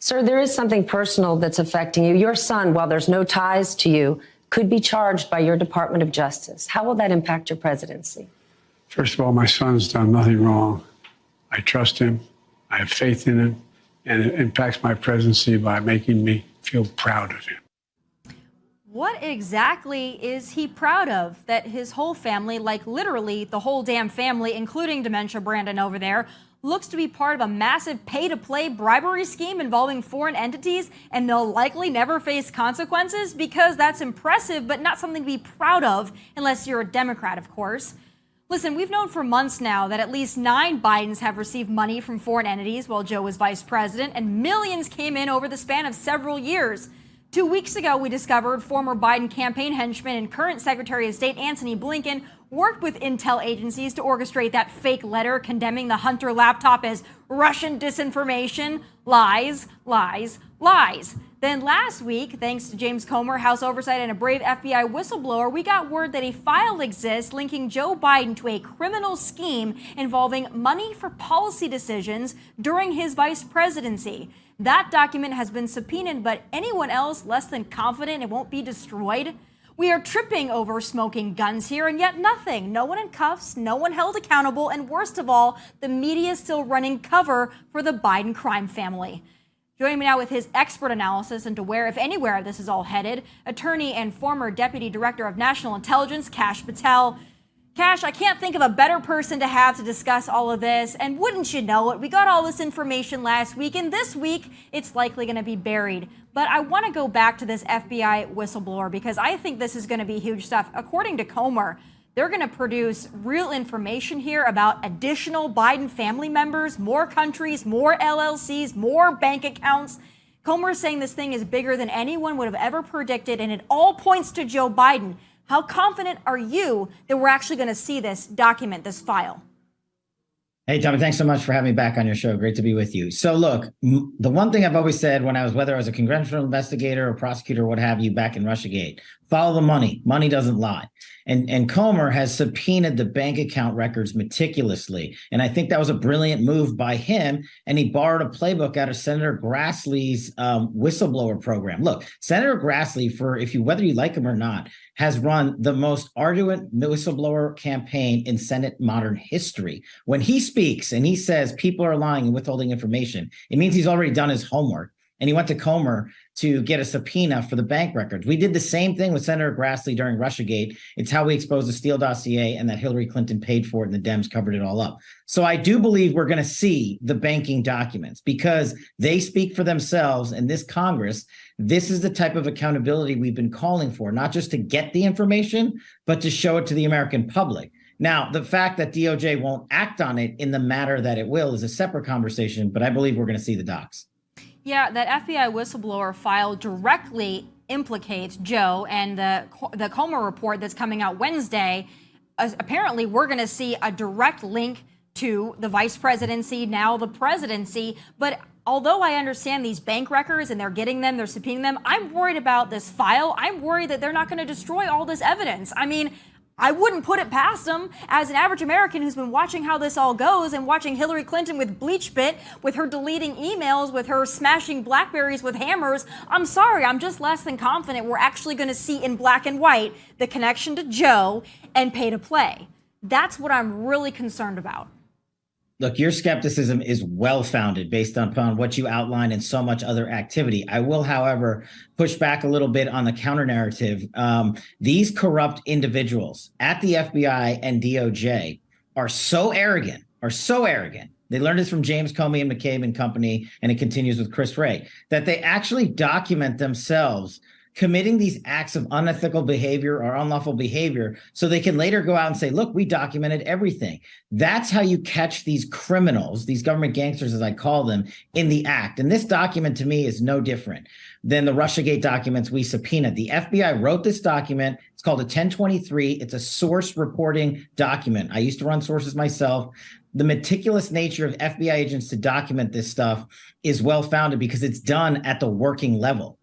Sir, there is something personal that's affecting you. Your son, while there's no ties to you, could be charged by your Department of Justice. How will that impact your presidency? First of all, my son's done nothing wrong. I trust him. I have faith in him. And it impacts my presidency by making me feel proud of him. What exactly is he proud of? That his whole family, like literally the whole damn family, including Dementia Brandon over there, looks to be part of a massive pay-to-play bribery scheme involving foreign entities, and they'll likely never face consequences? Because that's impressive, but not something to be proud of unless you're a Democrat, of course. Listen, we've known for months now that at least 9 Bidens have received money from foreign entities while Joe was vice president, and millions came in over the span of several years. 2 weeks ago, we discovered former Biden campaign henchman and current Secretary of State Antony Blinken worked with intel agencies to orchestrate that fake letter condemning the Hunter laptop as Russian disinformation. Lies, lies, lies. Then last week, thanks to James Comer, House Oversight, and a brave FBI whistleblower, we got word that a file exists linking Joe Biden to a criminal scheme involving money for policy decisions during his vice presidency. That document has been subpoenaed, but anyone else less than confident it won't be destroyed? We are tripping over smoking guns here, and yet nothing. No one in cuffs, no one held accountable, and worst of all, the media is still running cover for the Biden crime family. Joining me now with his expert analysis into where, if anywhere, this is all headed, attorney and former Deputy Director of National Intelligence, Kash Patel. Kash, I can't think of a better person to have to discuss all of this, and wouldn't you know it, we got all this information last week, and this week, it's likely going to be buried. But I want to go back to this FBI whistleblower because I think this is going to be huge stuff. According to Comer, they're going to produce real information here about additional Biden family members, more countries, more LLCs, more bank accounts. Comer is saying this thing is bigger than anyone would have ever predicted, and it all points to Joe Biden. How confident are you that we're actually going to see this document, this file? Hey, Tommy, thanks so much for having me back on your show. Great to be with you. So look, the one thing I've always said whether I was a congressional investigator or prosecutor or what have you back in Russiagate, follow the money. Money doesn't lie. And Comer has subpoenaed the bank account records meticulously. And I think that was a brilliant move by him. And he borrowed a playbook out of Senator Grassley's whistleblower program. Look, Senator Grassley, whether you like him or not, has run the most ardent whistleblower campaign in Senate modern history. When he speaks and he says people are lying and withholding information, it means he's already done his homework. And he went to Comer to get a subpoena for the bank records. We did the same thing with Senator Grassley during Russiagate. It's how we exposed the Steele dossier and that Hillary Clinton paid for it and the Dems covered it all up. So I do believe we're going to see the banking documents because they speak for themselves. And this Congress, this is the type of accountability we've been calling for, not just to get the information, but to show it to the American public. Now, the fact that DOJ won't act on it in the manner that it will is a separate conversation, but I believe we're going to see the docs. Yeah, that FBI whistleblower file directly implicates Joe, and the Comer report that's coming out Wednesday, apparently we're going to see a direct link to the vice presidency, now the presidency. But although I understand these bank records and they're getting them, they're subpoenaing them, I'm worried about this file. I'm worried that they're not going to destroy all this evidence. I mean, I wouldn't put it past them as an average American who's been watching how this all goes and watching Hillary Clinton with BleachBit, with her deleting emails, with her smashing Blackberries with hammers. I'm sorry, I'm just less than confident we're actually going to see in black and white the connection to Joe and pay to play. That's what I'm really concerned about. Look, your skepticism is well-founded based upon what you outlined and so much other activity. I will, however, push back a little bit on the counter-narrative. These corrupt individuals at the FBI and DOJ are so arrogant. They learned this from James Comey and McCabe and company, and it continues with Chris Wray, that they actually document themselves committing these acts of unethical behavior or unlawful behavior so they can later go out and say, look, we documented everything. That's how you catch these criminals, these government gangsters, as I call them, in the act. And this document to me is no different than the Russiagate documents we subpoenaed. The FBI wrote this document. It's called a 1023. It's a source reporting document. I used to run sources myself. The meticulous nature of FBI agents to document this stuff is well-founded because it's done at the working level.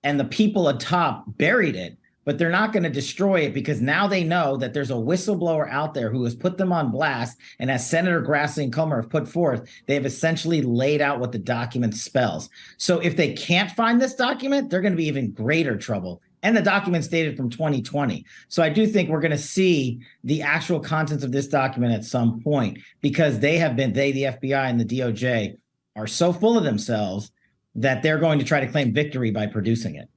And the people atop buried it but they're not going to destroy it because now they know that there's a whistleblower out there who has put them on blast. And as Senator Grassley and Comer have put forth, they have essentially laid out what the document spells. So if they can't find this document, they're going to be even greater trouble. And the document's dated from 2020. So I do think we're going to see the actual contents of this document at some point because the FBI and the DOJ are so full of themselves that they're going to try to claim victory by producing it.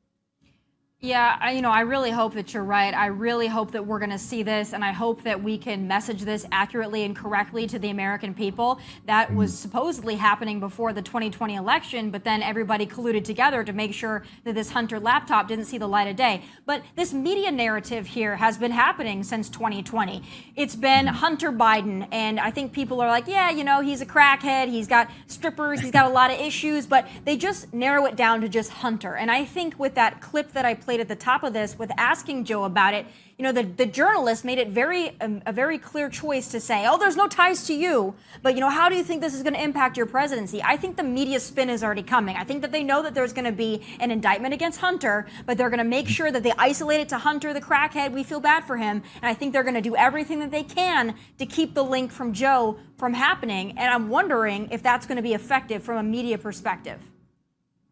Yeah, I really hope that you're right. I really hope that we're going to see this, and I hope that we can message this accurately and correctly to the American people. That was supposedly happening before the 2020 election, but then everybody colluded together to make sure that this Hunter laptop didn't see the light of day. But this media narrative here has been happening since 2020. It's been Hunter Biden, and I think people are like, yeah, he's a crackhead, he's got strippers, he's got a lot of issues, but they just narrow it down to just Hunter. And I think with that clip that I played at the top of this with asking Joe about it, the journalist made it a very clear choice to say, oh, there's no ties to you, but how do you think this is going to impact your presidency? I think the media spin is already coming. I think that they know that there's going to be an indictment against Hunter, but they're going to make sure that they isolate it to Hunter, the crackhead. We feel bad for him. And I think they're going to do everything that they can to keep the link from Joe from happening. And I'm wondering if that's going to be effective from a media perspective.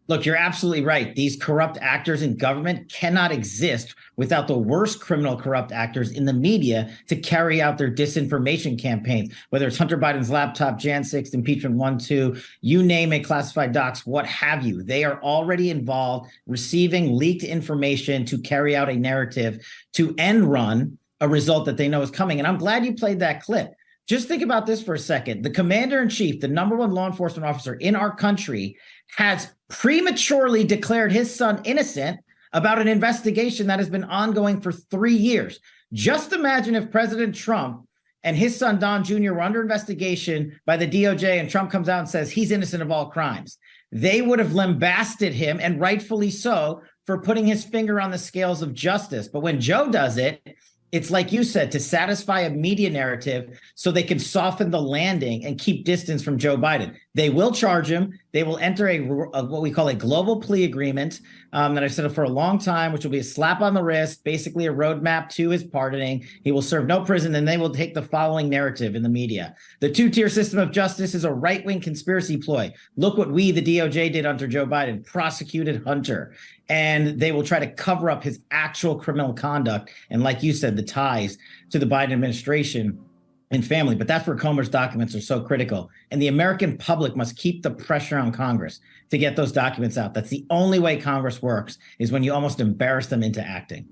Look, you're absolutely right. These corrupt actors in government cannot exist without the worst criminal corrupt actors in the media to carry out their disinformation campaigns, whether it's Hunter Biden's laptop, Jan 6th, impeachment 1, 2, you name it, classified docs, what have you. They are already involved receiving leaked information to carry out a narrative to end run a result that they know is coming. And I'm glad you played that clip. Just think about this for a second. The commander in chief, the number one law enforcement officer in our country, has prematurely declared his son innocent about an investigation that has been ongoing for 3 years. Just imagine if President Trump and his son Don Jr. were under investigation by the DOJ and Trump comes out and says he's innocent of all crimes. They would have lambasted him, and rightfully so, for putting his finger on the scales of justice. But when Joe does it, it's like you said, to satisfy a media narrative so they can soften the landing and keep distance from Joe Biden. They will charge him. They will enter a what we call a global plea agreement that I've said for a long time, which will be a slap on the wrist, basically a roadmap to his pardoning. He will serve no prison, and they will take the following narrative in the media. The two-tier system of justice is a right-wing conspiracy ploy. Look what the DOJ did under Joe Biden, prosecuted Hunter. And they will try to cover up his actual criminal conduct. And like you said, the ties to the Biden administration and family. But that's where Comer's documents are so critical. And the American public must keep the pressure on Congress to get those documents out. That's the only way Congress works, is when you almost embarrass them into acting.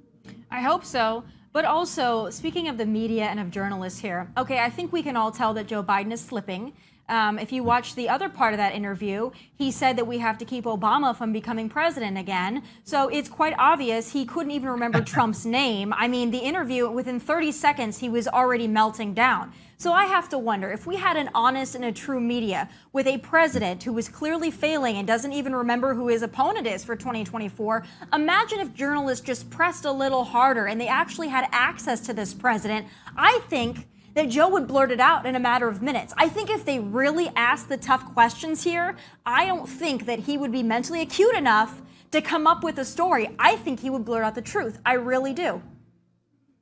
I hope so. But also, speaking of the media and of journalists here, okay, I think we can all tell that Joe Biden is slipping. If you watch the other part of that interview, he said that we have to keep Obama from becoming president again. So it's quite obvious he couldn't even remember Trump's name. I mean, the interview, within 30 seconds, he was already melting down. So I have to wonder, if we had an honest and a true media with a president who was clearly failing and doesn't even remember who his opponent is for 2024, imagine if journalists just pressed a little harder and they actually had access to this president. I think that Joe would blurt it out in a matter of minutes. I think if they really asked the tough questions here, I don't think that he would be mentally acute enough to come up with a story. I think he would blurt out the truth. I really do.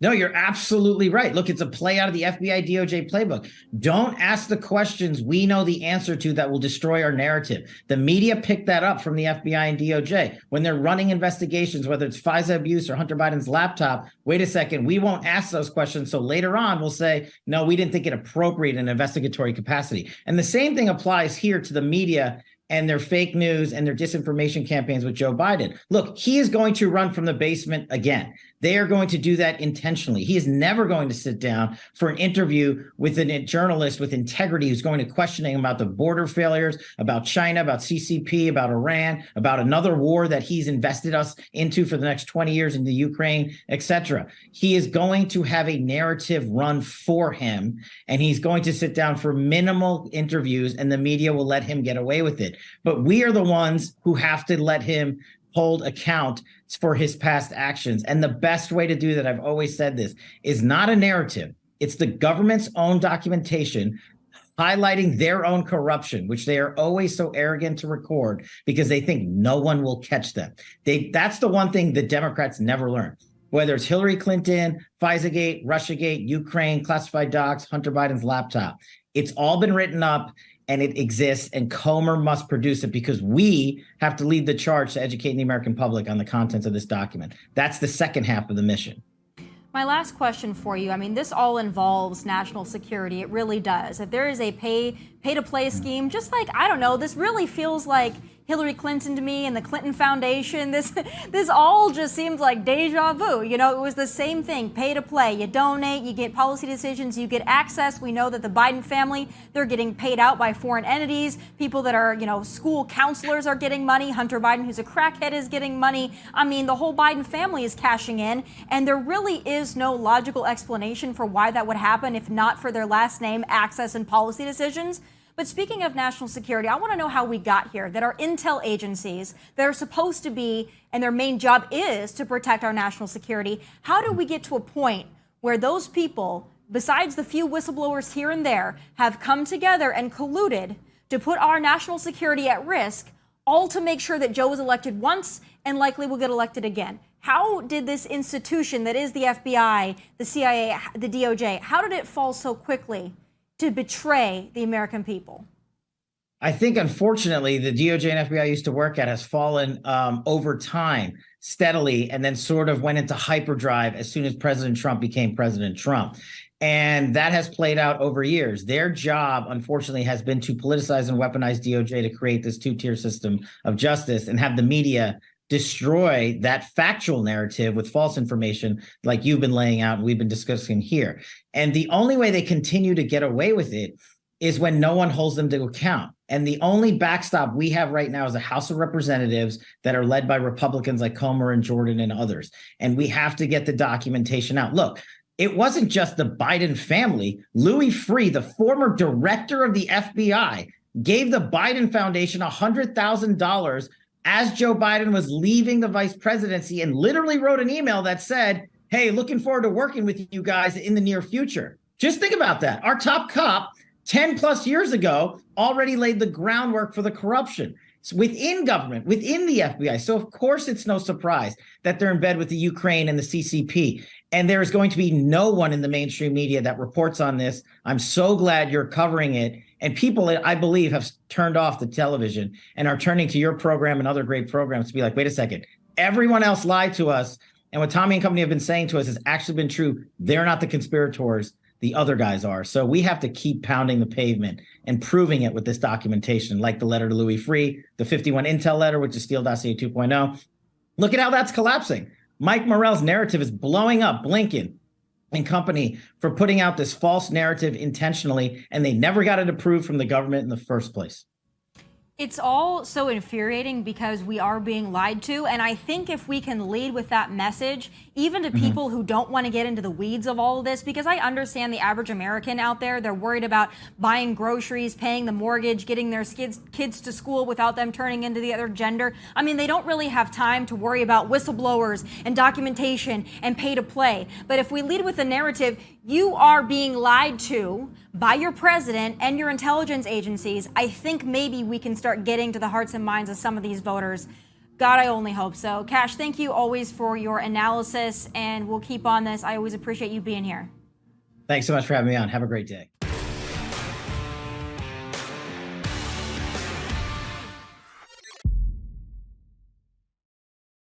No, you're absolutely right. Look, it's a play out of the FBI DOJ playbook. Don't ask the questions we know the answer to that will destroy our narrative. The media picked that up from the FBI and DOJ. When they're running investigations, whether it's FISA abuse or Hunter Biden's laptop, wait a second, we won't ask those questions. So later on, we'll say, no, we didn't think it appropriate in investigatory capacity. And the same thing applies here to the media and their fake news and their disinformation campaigns with Joe Biden. Look, he is going to run from the basement again. They are going to do that intentionally. He is never going to sit down for an interview with a journalist with integrity who's going to question him about the border failures, about China, about CCP, about Iran, about another war that he's invested us into for the next 20 years in the Ukraine, etc. He is going to have a narrative run for him, and he's going to sit down for minimal interviews, and the media will let him get away with it. But we are the ones who have to let him hold account for his past actions. And the best way to do that, I've always said this, is not a narrative. It's the government's own documentation highlighting their own corruption, which they are always so arrogant to record because they think no one will catch them. That's the one thing the Democrats never learn. whether it's Hillary Clinton, FISA-gate, Russiagate, Ukraine, classified docs, Hunter Biden's laptop. It's all been written up and it exists, and Comer must produce it because we have to lead the charge to educate the American public on the contents of this document. That's the second half of the mission. My last question for you, I mean, this all involves national security. It really does. If there is a pay-to-play scheme, just like, I don't know, this really feels like Hillary Clinton to me and the Clinton Foundation. This all just seems like deja vu. You know, it was the same thing, pay to play. You donate, you get policy decisions, you get access. We know that the Biden family, they're getting paid out by foreign entities. People that are, you know, school counselors are getting money. Hunter Biden, who's a crackhead, is getting money. I mean, the whole Biden family is cashing in. And there really is no logical explanation for why that would happen if not for their last name, access, and policy decisions. But speaking of national security, I want to know how we got here, that our intel agencies that are supposed to be, and their main job is to protect our national security, how do we get to a point where those people, besides the few whistleblowers here and there, have come together and colluded to put our national security at risk, all to make sure that Joe was elected once and likely will get elected again? How did this institution that is the FBI, the CIA, the DOJ, how did it fall so quickly to betray the American people? I think, unfortunately, the DOJ and FBI used to work at has fallen over time steadily and then sort of went into hyperdrive as soon as President Trump became President Trump. And that has played out over years. Their job, unfortunately, has been to politicize and weaponize DOJ to create this two-tier system of justice and have the media destroy that factual narrative with false information like you've been laying out and we've been discussing here. And the only way they continue to get away with it is when no one holds them to account. And the only backstop we have right now is a House of Representatives that are led by Republicans like Comer and Jordan and others. And we have to get the documentation out. Look, it wasn't just the Biden family. Louis Freeh, the former director of the FBI, gave the Biden Foundation $100,000 as Joe Biden was leaving the vice presidency and literally wrote an email that said, hey, looking forward to working with you guys in the near future. Just think about that. Our top cop 10 plus years ago already laid the groundwork for the corruption. It's within government, within the FBI. So of course, it's no surprise that they're in bed with the Ukraine and the CCP. And there is going to be no one in the mainstream media that reports on this. I'm so glad you're covering it. And people, I believe, have turned off the television and are turning to your program and other great programs to be like, wait a second, everyone else lied to us. And what Tomi and company have been saying to us has actually been true. They're not the conspirators. The other guys are. So we have to keep pounding the pavement and proving it with this documentation, like the letter to Louis Freeh, the 51 Intel letter, which is Steele Dossier 2.0. Look at how that's collapsing. Mike Morell's narrative is blowing up. Blinken and company for putting out this false narrative intentionally, and they never got it approved from the government in the first place. It's all so infuriating because we are being lied to. And I think if we can lead with that message, even to people who don't want to get into the weeds of all of this, because I understand the average American out there, they're worried about buying groceries, paying the mortgage, getting their kids to school without them turning into the other gender. I mean, they don't really have time to worry about whistleblowers and documentation and pay to play. But if we lead with the narrative, you are being lied to by your president and your intelligence agencies, I think maybe we can start getting to the hearts and minds of some of these voters. God, I only hope so. Kash, thank you always for your analysis, and we'll keep on this. I always appreciate you being here. Thanks so much for having me on. Have a great day.